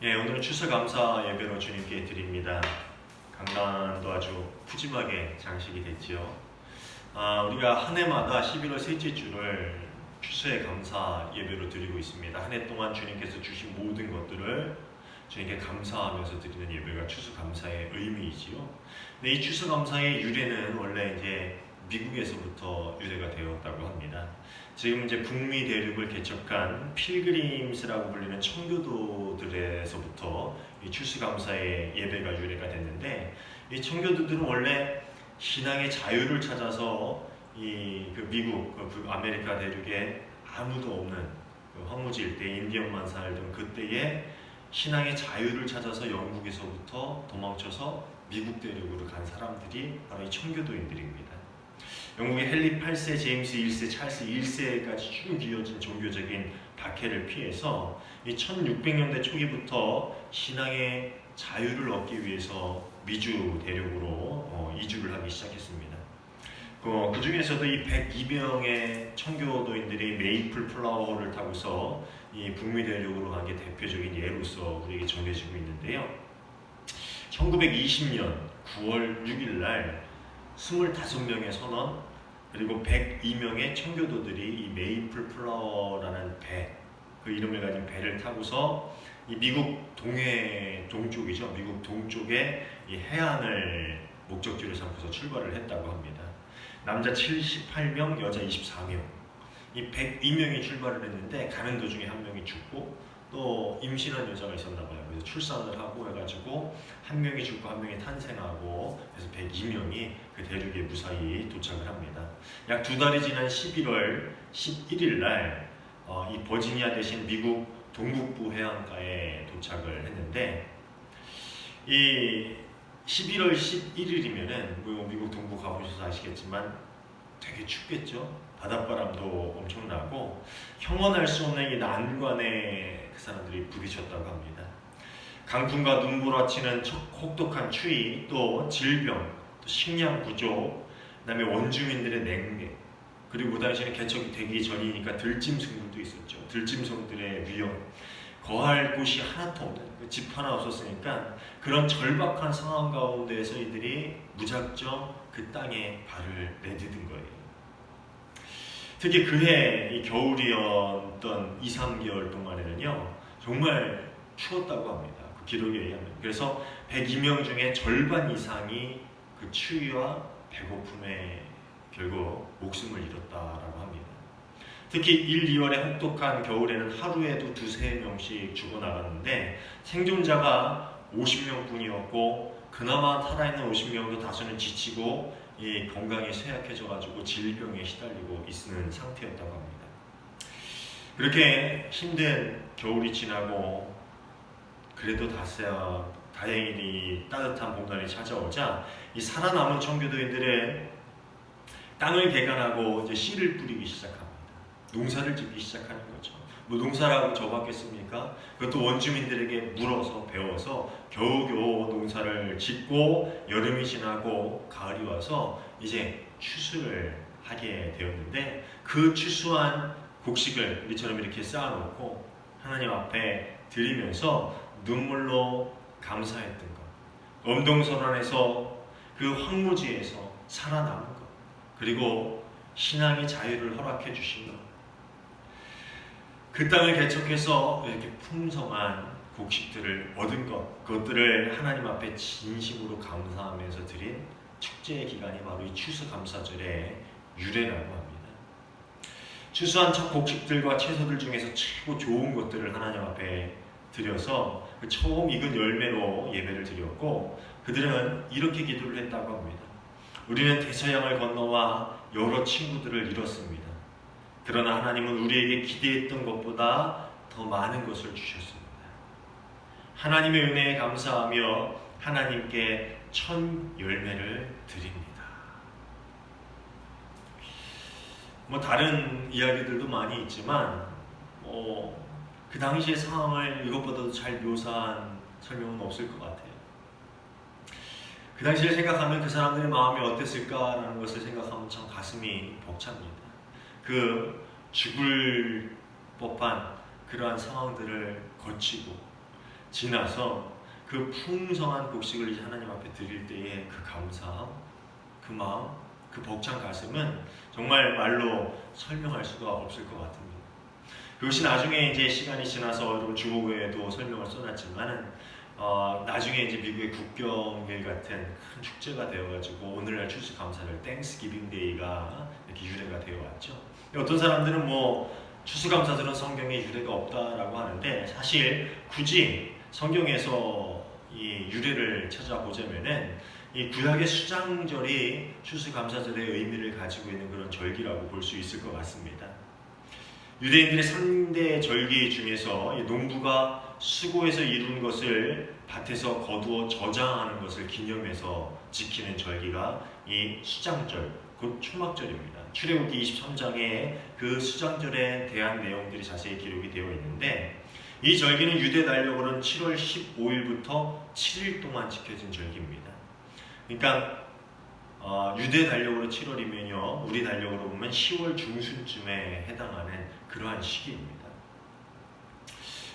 예, 오늘은 추수감사 예배로 주님께 드립니다. 강단도 아주 푸짐하게 장식이 됐지요. 우리가 한 해마다 11월 셋째 주를 추수의 감사 예배로 드리고 있습니다. 한 해 동안 주님께서 주신 모든 것들을 주님께 감사하면서 드리는 예배가 추수감사의 의미이지요. 근데 이 추수감사의 유래는 원래 이제 미국에서부터 유래가 되었다고 합니다. 지금 이제 북미 대륙을 개척한 필그림스라고 불리는 청교도들에서부터 이 추수감사의 예배가 유래가 됐는데, 이 청교도들은 원래 신앙의 자유를 찾아서 그 미국, 아메리카 대륙에 아무도 없는 황무지 일대 인디언만 살던 그때에 신앙의 자유를 찾아서 영국에서부터 도망쳐서 미국 대륙으로 간 사람들이 바로 이 청교도인들입니다. 영국의 헨리 8세, 제임스 1세, 찰스 1세까지 쭉 이어진 종교적인 박해를 피해서 이 1600년대 초기부터 신앙의 자유를 얻기 위해서 미주 대륙으로 이주를 하기 시작했습니다. 그 중에서도 이 102명의 청교도인들이 메이플 플라워를 타고서 이 북미 대륙으로 간 게 대표적인 예로서 우리에게 전해지고 있는데요. 1920년 9월 6일 날 25명의 선원 그리고 102명의 청교도들이 이 메이플 플라워라는 배, 그 이름을 가진 배를 타고서 이 미국 동쪽이죠. 미국 동쪽에 이 해안을 목적지로 삼고서 출발을 했다고 합니다. 남자 78명, 여자 24명. 이 102명이 출발을 했는데 가는 도중에 한 명이 죽고 또 임신한 여자가 있었나 봐요. 그래서 출산을 하고 해가지고 한 명이 죽고 한 명이 탄생하고 그래서 102명이 그 대륙에 무사히 도착을 합니다. 약 2달이 지난 11월 11일 날 이 버지니아 대신 미국 동북부 해안가에 도착을 했는데, 이 11월 11일이면은 미국 동부 가보셔서 아시겠지만 되게 춥겠죠. 바닷바람도 엄청나고 형언할 수 없는 이 난관에 그 사람들이 부딪혔다고 합니다. 강풍과 눈보라치는 혹독한 추위, 또 질병, 또 식량 부족, 그다음에 원주민들의 냉매, 그리고 그 당시에는 개척이 되기 전이니까 들짐승들도 있었죠. 들짐승들의 위험, 거할 곳이 하나도 없는, 집 하나 없었으니까 그런 절박한 상황 가운데에서 이들이 무작정 그 땅에 발을 내디딘 거예요. 특히 그해 이 겨울이었던 2, 3개월 동안에는요 정말 추웠다고 합니다. 그 기록에 의하면. 그래서 102명 중에 절반 이상이 그 추위와 배고픔에 결국 목숨을 잃었다라고 합니다. 특히 1, 2월의 혹독한 겨울에는 하루에도 2, 3명씩 죽어나갔는데 생존자가 50명뿐이었고 그나마 살아있는 50명도 다수는 지치고 이 건강이 쇠약해져가지고 질병에 시달리고 있는 상태였다고 합니다. 그렇게 힘든 겨울이 지나고 그래도 다행히 따뜻한 봄날이 찾아오자 이 살아남은 청교도인들의 땅을 개간하고 이제 씨를 뿌리기 시작합니다. 농사를 짓기 시작하는 거죠. 뭐 농사라고 저받겠습니까? 그것도 원주민들에게 물어서 배워서 겨우겨우 농사를 짓고 여름이 지나고 가을이 와서 이제 추수를 하게 되었는데, 그 추수한 곡식을 우리처럼 이렇게 쌓아놓고 하나님 앞에 드리면서 눈물로 감사했던 것, 엄동설안에서 그 황무지에서 살아남은 것, 그리고 신앙의 자유를 허락해 주신 것, 그 땅을 개척해서 이렇게 풍성한 곡식들을 얻은 것, 그것들을 하나님 앞에 진심으로 감사하면서 드린 축제의 기간이 바로 이 추수감사절의 유래라고 합니다. 추수한 첫 곡식들과 채소들 중에서 최고 좋은 것들을 하나님 앞에 드려서 그 처음 익은 열매로 예배를 드렸고, 그들은 이렇게 기도를 했다고 합니다. 우리는 대서양을 건너와 여러 친구들을 잃었습니다. 그러나 하나님은 우리에게 기대했던 것보다 더 많은 것을 주셨습니다. 하나님의 은혜에 감사하며 하나님께 첫 열매를 드립니다. 다른 이야기들도 많이 있지만 그 당시의 상황을 이것보다도 잘 묘사한 설명은 없을 것 같아요. 그 당시를 생각하면 그 사람들의 마음이 어땠을까라는 것을 생각하면 참 가슴이 벅찹니다. 그 죽을 법한 그러한 상황들을 거치고 지나서 그 풍성한 곡식을 이제 하나님 앞에 드릴 때의 그 감사함, 그 마음, 그 벅찬 가슴은 정말 말로 설명할 수가 없을 것 같습니다. 그것이 나중에 이제 시간이 지나서 여러분 주보교에도 설명을 써놨지만은 나중에 이제 미국의 국경일 같은 큰 축제가 되어가지고 오늘날 추수감사절 땡스기빙 데이가 이렇게 유래가 되어왔죠. 어떤 사람들은 뭐 추수감사절은 성경에 유래가 없다라고 하는데 사실 굳이 성경에서 이 유래를 찾아보자면은 이 구약의 수장절이 추수감사절의 의미를 가지고 있는 그런 절기라고 볼 수 있을 것 같습니다. 유대인들의 3대 절기 중에서 이 농부가 수고해서 이룬 것을 밭에서 거두어 저장하는 것을 기념해서 지키는 절기가 이 수장절, 곧 초막절입니다. 출애굽기 23장에 그 수장절에 대한 내용들이 자세히 기록이 되어 있는데 이 절기는 유대 달력으로는 7월 15일부터 7일 동안 지켜진 절기입니다. 그러니까 유대 달력으로 7월이면요 우리 달력으로 보면 10월 중순쯤에 해당하는 그러한 시기입니다.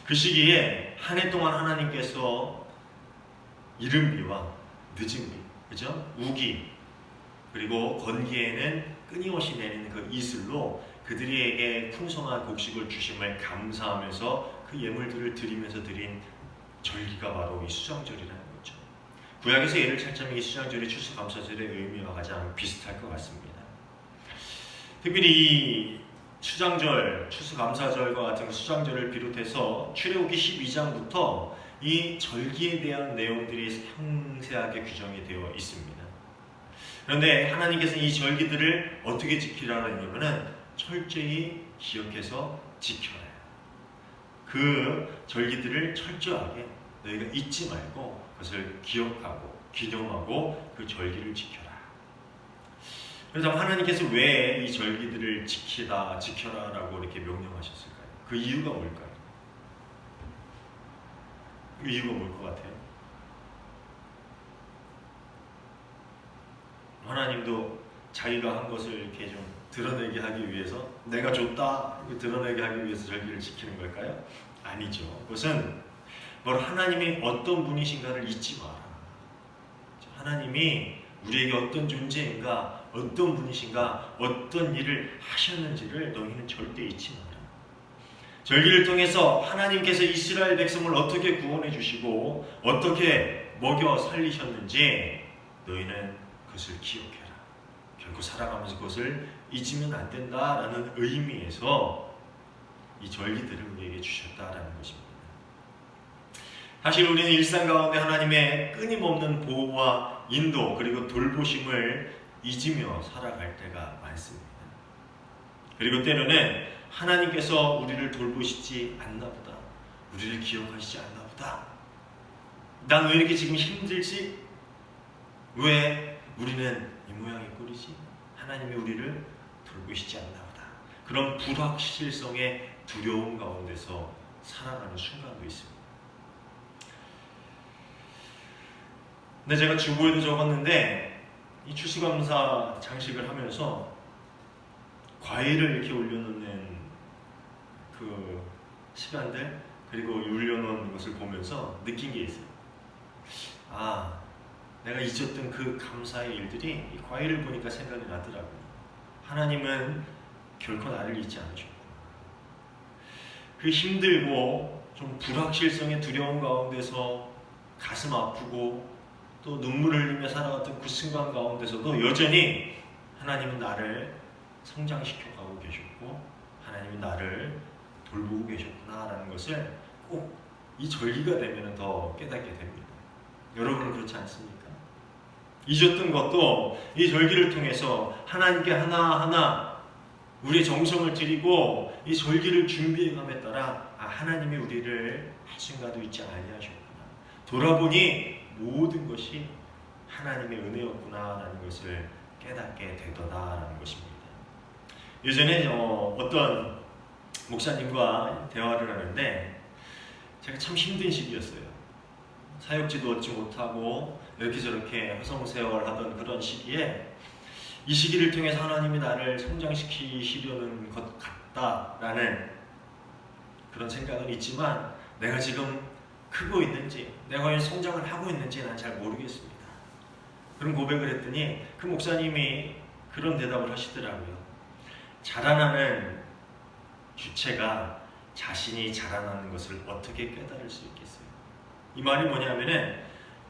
그 시기에 한 해 동안 하나님께서 이른 비와 늦은 비, 그죠? 우기 그리고 건기에는 끊임없이 내리는 그 이슬로 그들에게 풍성한 곡식을 주심을 감사하면서 그 예물들을 드리면서 드린 절기가 바로 이 수장절이라는 거죠. 구약에서 예를 찾자면 이 수장절이 추수감사절의 의미와 가장 비슷할 것 같습니다. 특별히 이 수장절, 추수감사절과 같은 수장절을 비롯해서 출애굽기 12장부터 이 절기에 대한 내용들이 상세하게 규정이 되어 있습니다. 그런데 하나님께서는 이 절기들을 어떻게 지키라는 이유는 철저히 기억해서 지켜라. 그 절기들을 철저하게 너희가 잊지 말고 그것을 기억하고 기념하고 그 절기를 지켜라. 그래서 하나님께서 왜 이 절기들을 지켜라라고 이렇게 명령하셨을까요? 그 이유가 뭘까요? 그 이유가 뭘 것 같아요? 하나님도 자기가 한 것을 이렇게 좀 드러내게 하기 위해서 내가 줬다 드러내게 하기 위해서 절기를 지키는 걸까요? 아니죠. 그것은 바로 하나님이 어떤 분이신가를 잊지 마라. 하나님이 우리에게 어떤 존재인가, 어떤 분이신가, 어떤 일을 하셨는지를 너희는 절대 잊지 마라. 절기를 통해서 하나님께서 이스라엘 백성을 어떻게 구원해 주시고 어떻게 먹여 살리셨는지 너희는 그것을 기억해라. 결코 살아가면서 그것을 잊으면 안 된다라는 의미에서 이 절기들을 우리에게 주셨다라는 것입니다. 사실 우리는 일상 가운데 하나님의 끊임없는 보호와 인도 그리고 돌보심을 잊으며 살아갈 때가 많습니다. 그리고 때로는 하나님께서 우리를 돌보시지 않나 보다. 우리를 기억하시지 않나 보다. 난 왜 이렇게 지금 힘들지? 왜 우리는 이 모양의 꼴이지? 하나님이 우리를 돌보시지 않나 보다. 그런 불확실성의 두려움 가운데서 살아가는 순간도 있습니다. 근데 제가 주보에도 적었는데 이 추수감사 장식을 하면서 과일을 이렇게 올려놓는 그 시간들 그리고 올려놓은 것을 보면서 느낀 게 있어요. 아, 내가 잊었던 그 감사의 일들이 이 과일을 보니까 생각이 나더라고요. 하나님은 결코 나를 잊지 않으셨고 그 힘들고 좀 불확실성의 두려움 가운데서 가슴 아프고 또 눈물을 흘리며 살아갔던 그 순간 가운데서도 여전히 하나님은 나를 성장시켜 가고 계셨고 하나님이 나를 돌보고 계셨구나라는 것을 꼭 이 절기가 되면 더 깨닫게 됩니다. 여러분은 그렇지 않습니까? 잊었던 것도 이 절기를 통해서 하나님께 하나하나 우리의 정성을 드리고 이 절기를 준비해감에 따라 하나님이 우리를 한순간도 잊지 아니하셨구나. 돌아보니 모든 것이 하나님의 은혜였구나라는 것을 깨닫게 되더라라는 것입니다. 예전에 어떤 목사님과 대화를 하는데 제가 참 힘든 시기였어요. 사역지도 얻지 못하고 이렇게 저렇게 허송세월하던 그런 시기에 이 시기를 통해서 하나님이 나를 성장시키시려는 것 같다라는 그런 생각은 있지만 내가 지금 크고 있는지, 내가 과연 성장을 하고 있는지 난 잘 모르겠습니다. 그런 고백을 했더니 그 목사님이 그런 대답을 하시더라고요. 자라나는 주체가 자신이 자라나는 것을 어떻게 깨달을 수 있겠어요? 이 말이 뭐냐면은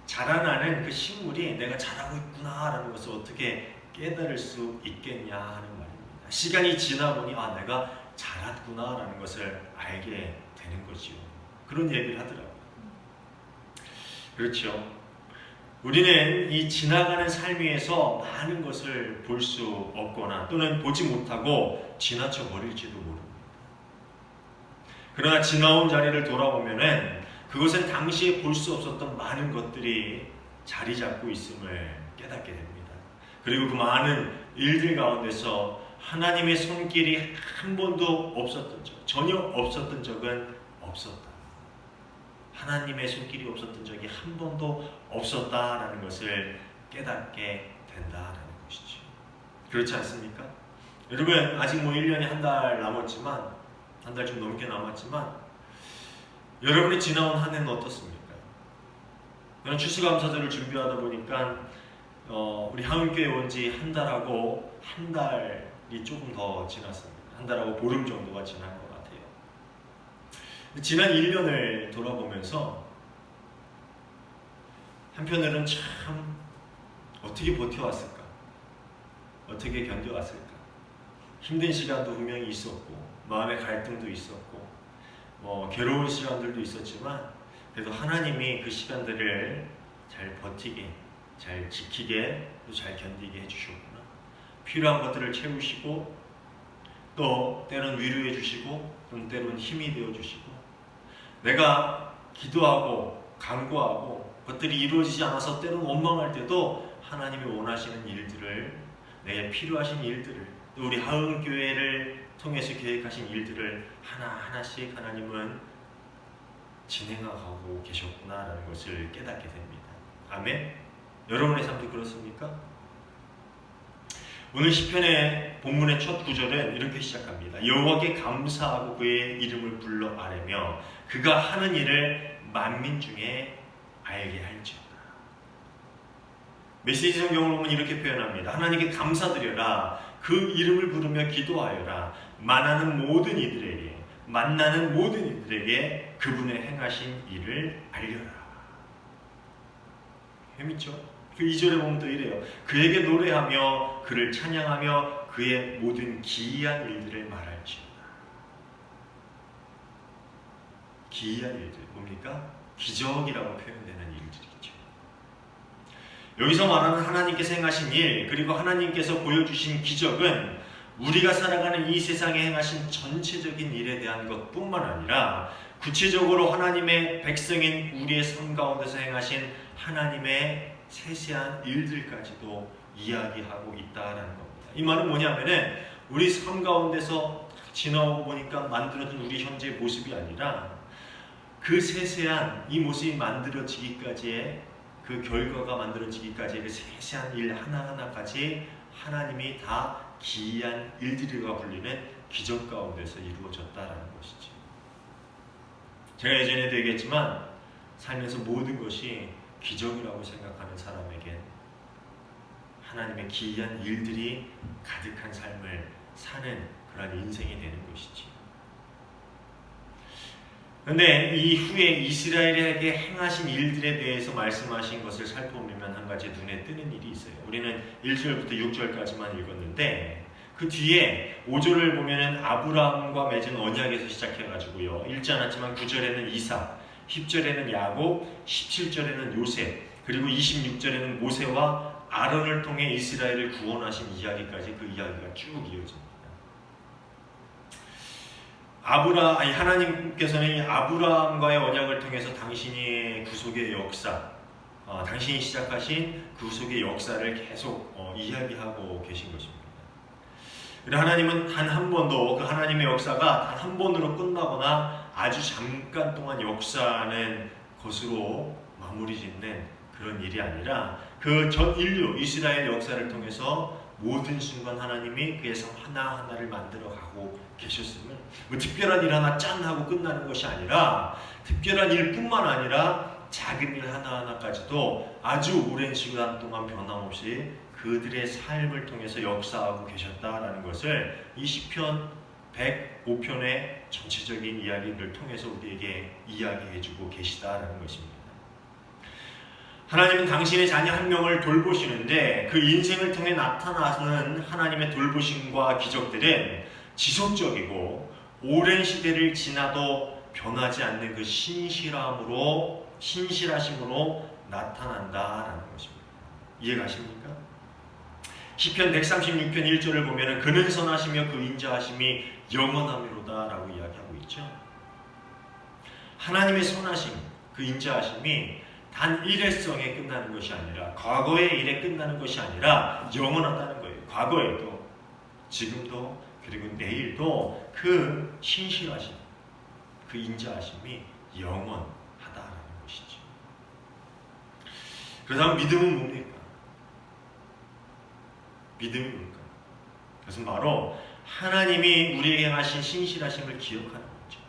자라나는 그 식물이 내가 자라고 있구나라는 것을 어떻게 깨달을 수 있겠냐 하는 말입니다. 시간이 지나 보니 내가 자랐구나라는 것을 알게 되는 거지요. 그런 얘기를 하더라고요. 그렇죠. 우리는 이 지나가는 삶 위에서 많은 것을 볼 수 없거나 또는 보지 못하고 지나쳐 버릴지도 모릅니다. 그러나 지나온 자리를 돌아보면은 그것은 당시에 볼 수 없었던 많은 것들이 자리 잡고 있음을 깨닫게 됩니다. 그리고 그 많은 일들 가운데서 하나님의 손길이 한 번도 없었던 적, 전혀 없었던 적은 없었다. 하나님의 손길이 없었던 적이 한 번도 없었다라는 것을 깨닫게 된다라는 것이죠. 그렇지 않습니까? 여러분, 아직 1년이 한 달 남았지만, 한 달 좀 넘게 남았지만, 여러분이 지나온 한 해는 어떻습니까? 저는 추수감사절을 준비하다 보니까 우리 하은교회 온 지 한 달하고 한 달이 조금 더 지났습니다. 한 달하고 보름 정도가 지난 것 같아요. 지난 1년을 돌아보면서 한편으로는 참 어떻게 버텨왔을까? 어떻게 견뎌왔을까? 힘든 시간도 분명히 있었고 마음의 갈등도 있었고 괴로운 시간들도 있었지만 그래도 하나님이 그 시간들을 잘 버티게, 잘 지키게, 또 잘 견디게 해주셨구나. 필요한 것들을 채우시고 또 때론 위로해 주시고 또 때론 힘이 되어 주시고 내가 기도하고 간구하고 그것들이 이루어지지 않아서 때론 원망할 때도 하나님이 원하시는 일들을, 내게 필요하신 일들을, 또 우리 하은교회를 통해서 계획하신 일들을 하나하나씩 하나님은 진행하고 계셨구나라는 것을 깨닫게 됩니다. 아멘? 여러분의 삶도 그렇습니까? 오늘 시편의 본문의 첫 구절은 이렇게 시작합니다. 여호와께 감사하고 그의 이름을 불러 아뢰며 그가 하는 일을 만민 중에 알게 할지어다. 메시지 성경을 보면 이렇게 표현합니다. 하나님께 감사드려라. 그 이름을 부르며 기도하여라. 만나는 모든 이들에게 그분의 행하신 일을 알려라. 재밌죠? 그 2절에 보면 또 이래요. 그에게 노래하며 그를 찬양하며 그의 모든 기이한 일들을 말할지어다. 기이한 일들 뭡니까? 기적이라고 표현되는 일들이죠. 여기서 말하는 하나님께서 행하신 일, 그리고 하나님께서 보여주신 기적은 우리가 살아가는 이 세상에 행하신 전체적인 일에 대한 것뿐만 아니라 구체적으로 하나님의 백성인 우리의 삶 가운데서 행하신 하나님의 세세한 일들까지도 이야기하고 있다라는 겁니다. 이 말은 뭐냐면은 우리 삶 가운데서 지나오고 보니까 만들어진 우리 현재의 모습이 아니라 그 세세한 이 모습이 만들어지기까지의 그 결과가 만들어지기까지의 그 세세한 일 하나하나까지 하나님이 다 기이한 일들이라 불리는 기적 가운데서 이루어졌다라는 것이죠. 제가 예전에도 얘기했지만 살면서 모든 것이 기적이라고 생각하는 사람에겐 하나님의 기이한 일들이 가득한 삶을 사는 그런 인생이 되는 것이지. 그런데 이후에 이스라엘에게 행하신 일들에 대해서 말씀하신 것을 살펴보면 한 가지 눈에 뜨는 일이 있어요. 우리는 1절부터 6절까지만 읽었는데 그 뒤에 5절을 보면은 아브라함과 맺은 언약에서 시작해가지고요. 읽지 않았지만 9절에는 이삭, 10절에는 야곱, 17절에는 요셉, 그리고 26절에는 모세와 아론을 통해 이스라엘을 구원하신 이야기까지 그 이야기가 쭉 이어집니다. 하나님께서는 아브라함과의 언약을 통해서 당신의 구속의 역사, 당신이 시작하신 구속의 역사를 계속 이야기하고 계신 것입니다. 하나님은 단 한 번도 그 하나님의 역사가 단 한 번으로 끝나거나 아주 잠깐 동안 역사하는 것으로 마무리 짓는 그런 일이 아니라 그 전 인류 이스라엘 역사를 통해서 모든 순간 하나님이 그의 삶 하나하나를 만들어가고 계셨음을 뭐 특별한 일 하나 짠 하고 끝나는 것이 아니라 특별한 일뿐만 아니라 작은 일 하나하나까지도 아주 오랜 시간 동안 변함없이 그들의 삶을 통해서 역사하고 계셨다라는 것을 이 시편 105편의 전체적인 이야기를 통해서 우리에게 이야기해주고 계시다라는 것입니다. 하나님은 당신의 자녀 한 명을 돌보시는데 그 인생을 통해 나타나는 하나님의 돌보심과 기적들은 지속적이고 오랜 시대를 지나도 변하지 않는 그 신실하심으로 나타난다라는 것입니다. 이해가십니까? 시편 136편 1절을 보면 그는 선하시며 그 인자하심이 영원함이로다라고 이야기하고 있죠. 하나님의 선하심, 그 인자하심이 단 일회성에 끝나는 것이 아니라 과거의 일에 끝나는 것이 아니라 영원하다는 거예요. 과거에도 지금도 그리고 내일도 그 신실하심, 그 인자하심이 영원하다라는 것이죠. 그렇다면 믿음은 뭡니까? 믿음이 뭘까? 그것은 바로 하나님이 우리에게 하신 신실하심을 기억하는 거죠.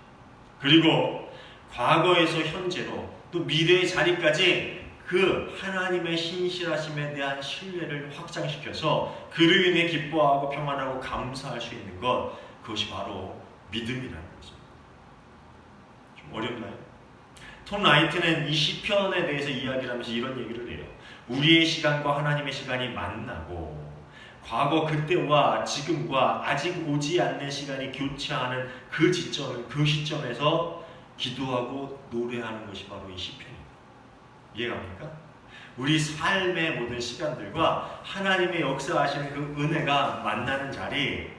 그리고 과거에서 현재로 또 미래의 자리까지 그 하나님의 신실하심에 대한 신뢰를 확장시켜서 그로 인해 기뻐하고 평안하고 감사할 수 있는 것, 그것이 바로 믿음이라는 것입니다. 좀 어렵나요? 톰 라이트는 이 시편에 대해서 이야기를 하면서 이런 얘기를 해요. 우리의 시간과 하나님의 시간이 만나고 과거 그때와 지금과 아직 오지 않는 시간이 교차하는 그 시점에서 기도하고 노래하는 것이 바로 이 시편입니다. 이해갑니까? 우리 삶의 모든 시간들과 하나님의 역사하시는 그 은혜가 만나는 자리,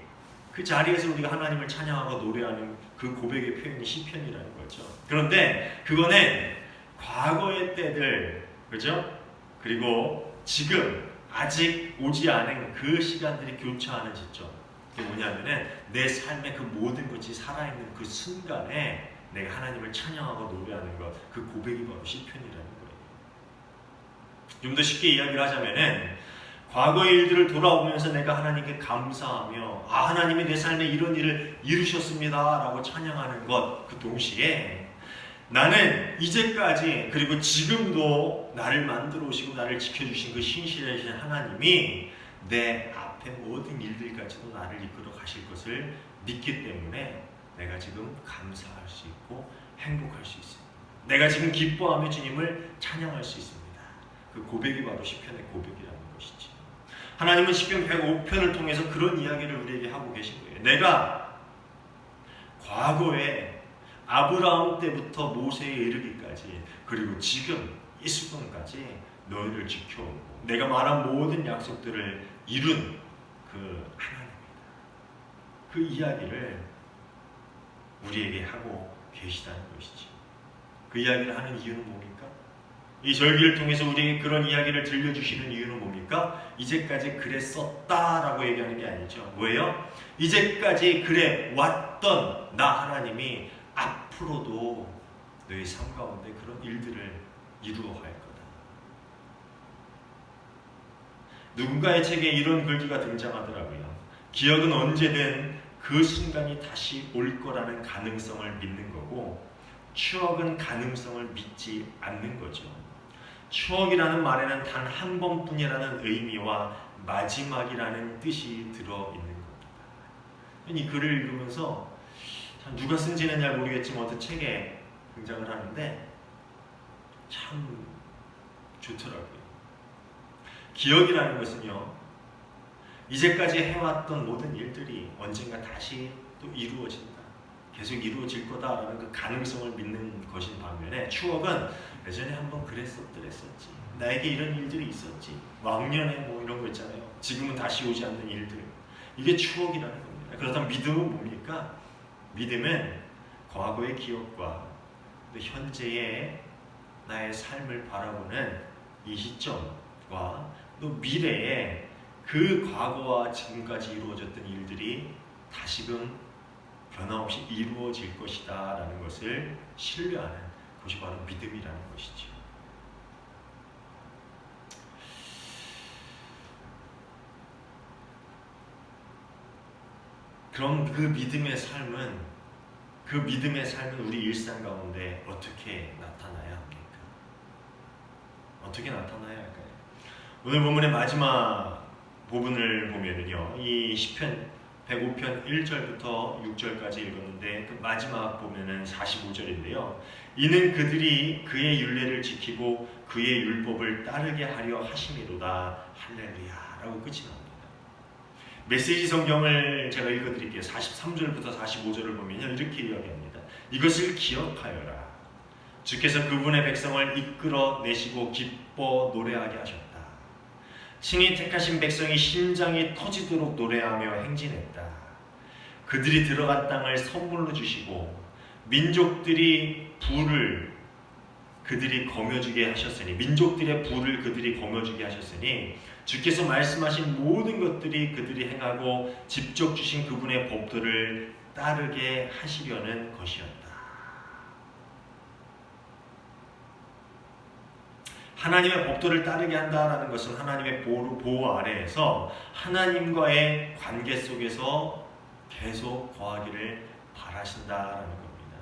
그 자리에서 우리가 하나님을 찬양하고 노래하는 그 고백의 표현이 시편이라는 거죠. 그런데 그거는 과거의 때들, 그죠? 그리고 지금 아직 오지 않은 그 시간들이 교차하는 시점. 그게 뭐냐면은 내 삶의 그 모든 것이 살아있는 그 순간에 내가 하나님을 찬양하고 노래하는 것, 그 고백이 바로 시편이라는 거예요. 좀 더 쉽게 이야기를 하자면은 과거의 일들을 돌아오면서 내가 하나님께 감사하며 하나님이 내 삶에 이런 일을 이루셨습니다 라고 찬양하는 것, 그 동시에 나는 이제까지 그리고 지금도 나를 만들어 오시고 나를 지켜주신 그 신실하신 하나님이 내 앞에 모든 일들까지도 나를 이끌어 가실 것을 믿기 때문에 내가 지금 감사할 수 있고 행복할 수 있습니다. 내가 지금 기뻐하며 주님을 찬양할 수 있습니다. 그 고백이 바로 시편의 고백이라는 것이지. 하나님은 시편 105편을 통해서 그런 이야기를 우리에게 하고 계신 거예요. 내가 과거에 아브라함 때부터 모세에 이르기까지 그리고 지금 이 순간까지 너희를 지켜오고 내가 말한 모든 약속들을 이룬 그 하나님입니다. 그 이야기를 우리에게 하고 계시다는 것이지. 그 이야기를 하는 이유는 뭡니까? 이 절기를 통해서 우리에게 그런 이야기를 들려주시는 이유는 뭡니까? 이제까지 그랬었다라고 얘기하는 게 아니죠. 뭐예요? 이제까지 그래 왔던 나 하나님이 앞으로도 너희 삶 가운데 그런 일들을 이루어 갈 거다. 누군가의 책에 이런 글귀가 등장하더라고요. 기억은 언제든 그 순간이 다시 올 거라는 가능성을 믿는 거고 추억은 가능성을 믿지 않는 거죠. 추억이라는 말에는 단 한 번뿐이라는 의미와 마지막이라는 뜻이 들어있는 겁니다. 이 글을 읽으면서 참 누가 쓴지는 잘 모르겠지만 어떤 책에 등장을 하는데 참 좋더라고요. 기억이라는 것은요, 이제까지 해왔던 모든 일들이 언젠가 다시 또 이루어진다, 계속 이루어질 거다라는 그 가능성을 믿는 것인 반면에 추억은 예전에 한번 그랬었지, 나에게 이런 일들이 있었지, 왕년에 뭐 이런 거 있잖아요. 지금은 다시 오지 않는 일들, 이게 추억이라는 겁니다. 그렇다면 믿음은 뭡니까? 믿음은 과거의 기억과 현재의 나의 삶을 바라보는 이 시점과 또 미래에 그 과거와 지금까지 이루어졌던 일들이 다시금 변함없이 이루어질 것이다 라는 것을 신뢰하는 것이 바로 믿음이라는 것이죠. 그럼 그 믿음의 삶은 우리 일상 가운데 어떻게 나타나야 합니까? 어떻게 나타나야 할까요? 오늘 본문의 마지막 부분을 보면은요, 이 시편 105편 1절부터 6절까지 읽었는데 그 마지막 보면은 45절인데요. 이는 그들이 그의 율례를 지키고 그의 율법을 따르게 하려 하심이로다. 할렐루야 라고 끝이 납니다. 메시지 성경을 제가 읽어드릴게요. 43절부터 45절을 보면요, 이렇게 이야기합니다. 이것을 기억하여라. 주께서 그분의 백성을 이끌어 내시고 기뻐 노래하게 하셨다. 친히 택하신 백성이 심장이 터지도록 노래하며 행진했다. 그들이 들어간 땅을 선물로 주시고 민족들의 부를 그들이 거머쥐게 하셨으니 주께서 말씀하신 모든 것들이 그들이 행하고 직접 주신 그분의 법도를 따르게 하시려는 것이었다. 하나님의 법도를 따르게 한다라는 것은 하나님의 보호 아래에서 하나님과의 관계 속에서 계속 거하기를 바라신다라는 겁니다.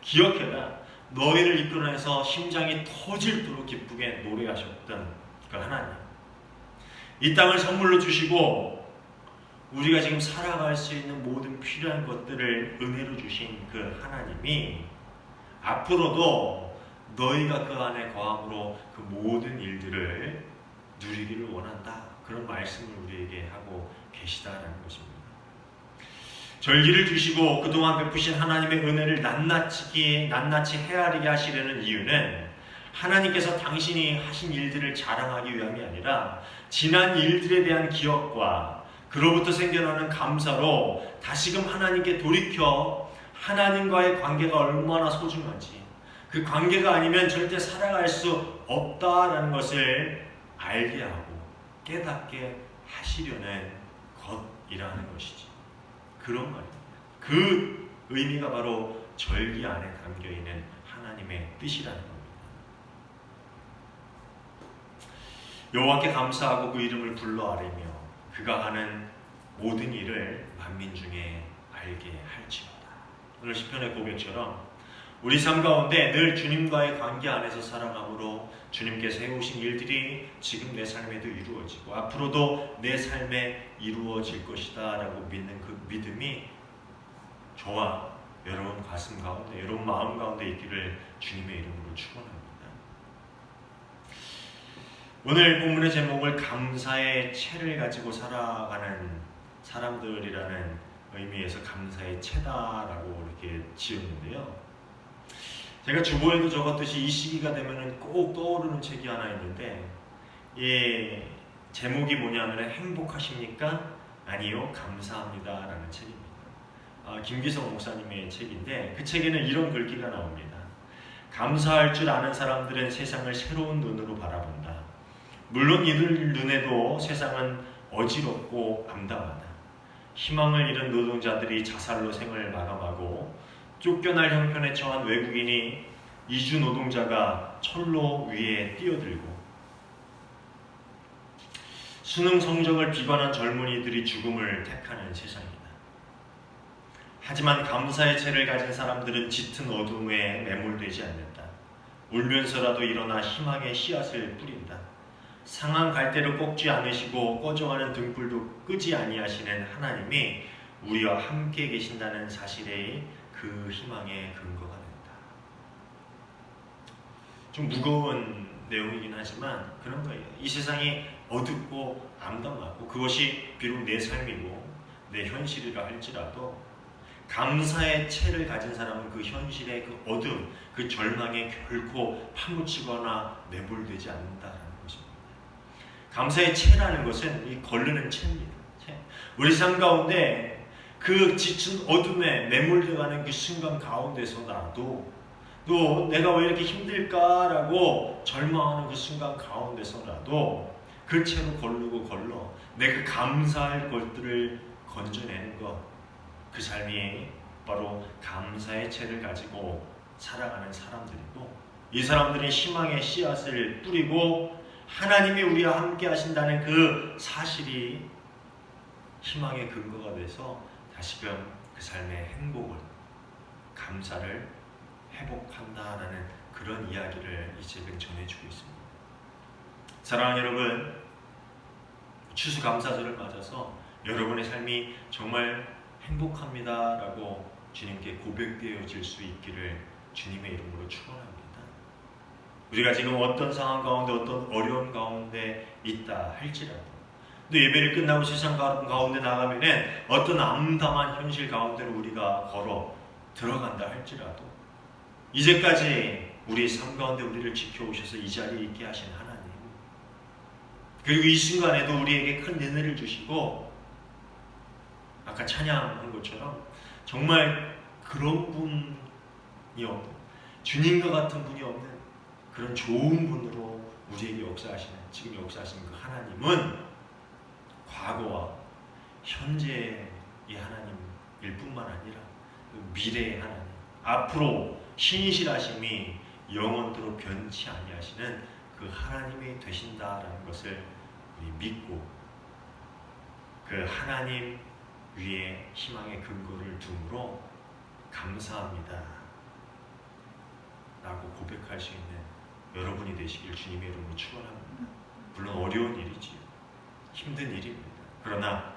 기억해라. 너희를 이끌어내서 심장이 터질도록 기쁘게 노래하셨던 그 하나님. 이 땅을 선물로 주시고 우리가 지금 살아갈 수 있는 모든 필요한 것들을 은혜로 주신 그 하나님이 앞으로도 너희가 그 안에 거함으로 그 모든 일들을 누리기를 원한다. 그런 말씀을 우리에게 하고 계시다라는 것입니다. 절기를 주시고 그동안 베푸신 하나님의 은혜를 낱낱이 헤아리게 하시려는 이유는 하나님께서 당신이 하신 일들을 자랑하기 위함이 아니라 지난 일들에 대한 기억과 그로부터 생겨나는 감사로 다시금 하나님께 돌이켜 하나님과의 관계가 얼마나 소중한지, 그 관계가 아니면 절대 살아갈 수 없다라는 것을 알게 하고 깨닫게 하시려는 것이라는 것이지. 그런 말입니다. 그 의미가 바로 절기 안에 담겨있는 하나님의 뜻이라는 겁니다. 여호와께 감사하고 그 이름을 불러 아뢰며 그가 하는 모든 일을 만민 중에 알게 할지어다. 오늘 시편의 고백처럼 우리 삶 가운데 늘 주님과의 관계 안에서 살아감으로 주님께서 해오신 일들이 지금 내 삶에도 이루어지고 앞으로도 내 삶에 이루어질 것이다 라고 믿는 그 믿음이 저와 여러분 가슴 가운데, 여러분 마음 가운데 있기를 주님의 이름으로 축원합니다. 오늘 본문의 제목을 감사의 채를 가지고 살아가는 사람들이라는 의미에서 감사의 채다라고 이렇게 지었는데요. 제가 주보에도 적었듯이 이 시기가 되면 꼭 떠오르는 책이 하나 있는데, 이 제목이 뭐냐면 행복하십니까? 아니요, 감사합니다 라는 책입니다. 김기성 목사님의 책인데 그 책에는 이런 글귀가 나옵니다. 감사할 줄 아는 사람들은 세상을 새로운 눈으로 바라본다. 물론 이들 눈에도 세상은 어지럽고 암담하다. 희망을 잃은 노동자들이 자살로 생을 마감하고 쫓겨날 형편에 처한 외국인이 이주 노동자가 철로 위에 뛰어들고 수능 성적을 비관한 젊은이들이 죽음을 택하는 세상이다. 하지만 감사의 채를 가진 사람들은 짙은 어둠에 매몰되지 않는다. 울면서라도 일어나 희망의 씨앗을 뿌린다. 상한 갈대를 꺾지 않으시고 꺼져가는 등불도 끄지 아니하시는 하나님이 우리와 함께 계신다는 사실에 그 희망의 근거가 된다. 좀 무거운 내용이긴 하지만 그런 거예요. 이 세상이 어둡고 암담하고 그것이 비록 내 삶이고 내 현실이라 할지라도 감사의 채를 가진 사람은 그 현실의 그 어둠, 그 절망에 결코 파묻히거나 매몰되지 않는다라는 것입니다. 감사의 채라는 것은 이 거르는 채입니다. 채. 우리 삶 가운데 그 짙은 어둠에 매몰되어가는 그 순간 가운데서라도 또 내가 왜 이렇게 힘들까라고 절망하는 그 순간 가운데서라도 그 채로 걸러 내 그 감사할 것들을 건져내는 것, 그 삶이 바로 감사의 채를 가지고 살아가는 사람들이고, 이 사람들은 희망의 씨앗을 뿌리고 하나님이 우리와 함께 하신다는 그 사실이 희망의 근거가 돼서 다시금 그 삶의 행복을, 감사를 회복한다라는 그런 이야기를 이 책은 전해주고 있습니다. 사랑하는 여러분, 추수감사절을 맞아서 여러분의 삶이 정말 행복합니다라고 주님께 고백되어질 수 있기를 주님의 이름으로 축원합니다. 우리가 지금 어떤 상황 가운데, 어떤 어려운 가운데 있다 할지라도, 또 예배를 끝나고 세상 가운데 나가면은 어떤 암담한 현실 가운데로 우리가 걸어 들어간다 할지라도, 이제까지 우리의 삶 가운데 우리를 지켜오셔서 이 자리에 있게 하신 하나님, 그리고 이 순간에도 우리에게 큰 은혜를 주시고, 아까 찬양한 것처럼 정말 그런 분이 없는, 주님과 같은 분이 없는 그런 좋은 분으로 우리에게 역사하시는, 지금 역사하시는 그 하나님은 과거와 현재의 하나님일 뿐만 아니라 미래의 하나님, 앞으로 신실하심이 영원토록 변치 아니하시는 그 하나님이 되신다라는 것을 우리 믿고, 그 하나님 위에 희망의 근거를 둠으로 감사합니다 라고 고백할 수 있는 여러분이 되시길 주님의 이름으로 축원합니다. 물론 어려운 일이지요, 힘든 일입니다. 그러나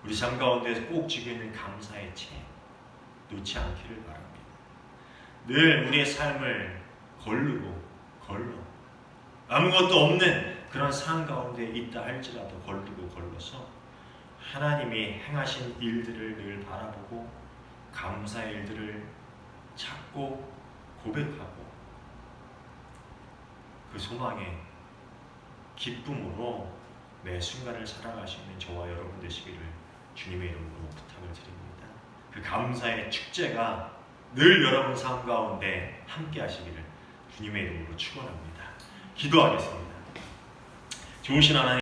우리 삶 가운데 꼭 쥐고 있는 감사의 채 놓지 않기를 바랍니다. 늘 우리의 삶을 걸러 아무것도 없는 그런 상황 가운데 있다 할지라도 걸러서 하나님이 행하신 일들을 늘 바라보고 감사의 일들을 찾고 고백하고, 그 소망의 기쁨으로 매 순간을 살아갈 수 있는 저와 여러분 되시기를 주님의 이름으로 부탁을 드립니다. 그 감사의 축제가 늘 여러분 삶 가운데 함께 하시기를 주님의 이름으로 축원합니다. 기도하겠습니다. 좋으신 하나님,